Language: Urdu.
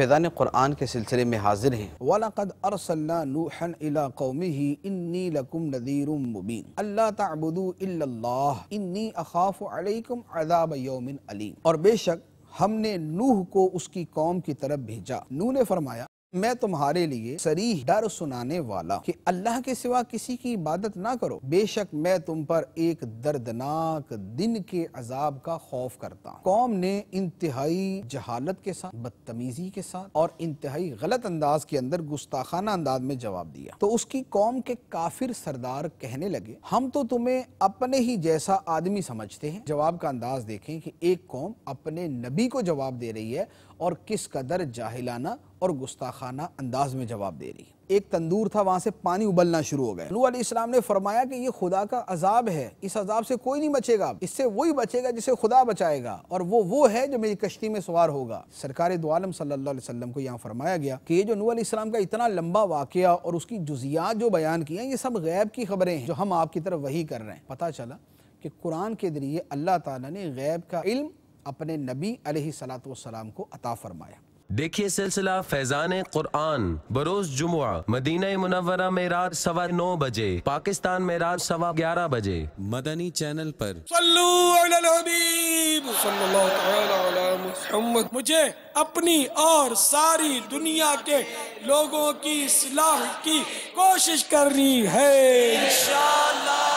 فیضان قرآن کے سلسلے میں حاضر ہیں۔ وَلَقَدْ أَرْسَلْنَا نُوحًا إِلَىٰ قَوْمِهِ إِنِّي لَكُمْ نَذِيرٌ مُّبِينٌ أَلَّا تَعْبُدُوا إِلَّا اللَّهَ إِنِّي أَخَافُ عَلَيْكُمْ عَذَابَ يَوْمٍ أَلِيمٍ۔ اور بے شک ہم نے نوح کو اس کی قوم کی طرف بھیجا۔ نوح نے فرمایا میں تمہارے لیے صریح ڈر سنانے والا کہ اللہ کے سوا کسی کی عبادت نہ کرو، بے شک میں تم پر ایک دردناک دن کے عذاب کا خوف کرتا ہوں۔ قوم نے انتہائی جہالت کے ساتھ، بدتمیزی کے ساتھ اور انتہائی غلط انداز کے اندر گستاخانہ انداز میں جواب دیا تو اس کی قوم کے کافر سردار کہنے لگے ہم تو تمہیں اپنے ہی جیسا آدمی سمجھتے ہیں۔ جواب کا انداز دیکھیں کہ ایک قوم اپنے نبی کو جواب دے رہی ہے اور کس قدر جاہلانہ اور گستاخانہ انداز میں جواب دے رہی ہے۔ ایک تندور تھا، وہاں سے پانی ابلنا شروع ہو گیا۔ نوح علیہ السلام نے فرمایا کہ یہ خدا کا عذاب ہے، اس عذاب سے کوئی نہیں بچے گا، اس سے وہی بچے گا جسے خدا بچائے گا، اور وہ ہے جو میری کشتی میں سوار ہوگا۔ سرکار دو عالم صلی اللہ علیہ وسلم کو یہاں فرمایا گیا کہ یہ جو نوح علیہ السلام کا اتنا لمبا واقعہ اور اس کی جزیات جو بیان کی ہیں، یہ سب غیب کی خبریں ہیں جو ہم آپ کی طرف وحی کر رہے ہیں۔ پتہ چلا کہ قرآن کے ذریعے اللہ تعالیٰ نے غیب کا علم اپنے نبی علیہ السلام کو عطا فرمایا۔ دیکھیے سلسلہ فیضان قرآن بروز جمعہ مدینہ منورہ میں رات 9:15 بجے، پاکستان میں رات 11:15 بجے، مدنی چینل پر۔ صلو علی الحبیب صلی اللہ تعالی علی محمد۔ مجھے اپنی اور ساری دنیا کے لوگوں کی اصلاح کی کوشش کرنی ہے انشاءاللہ۔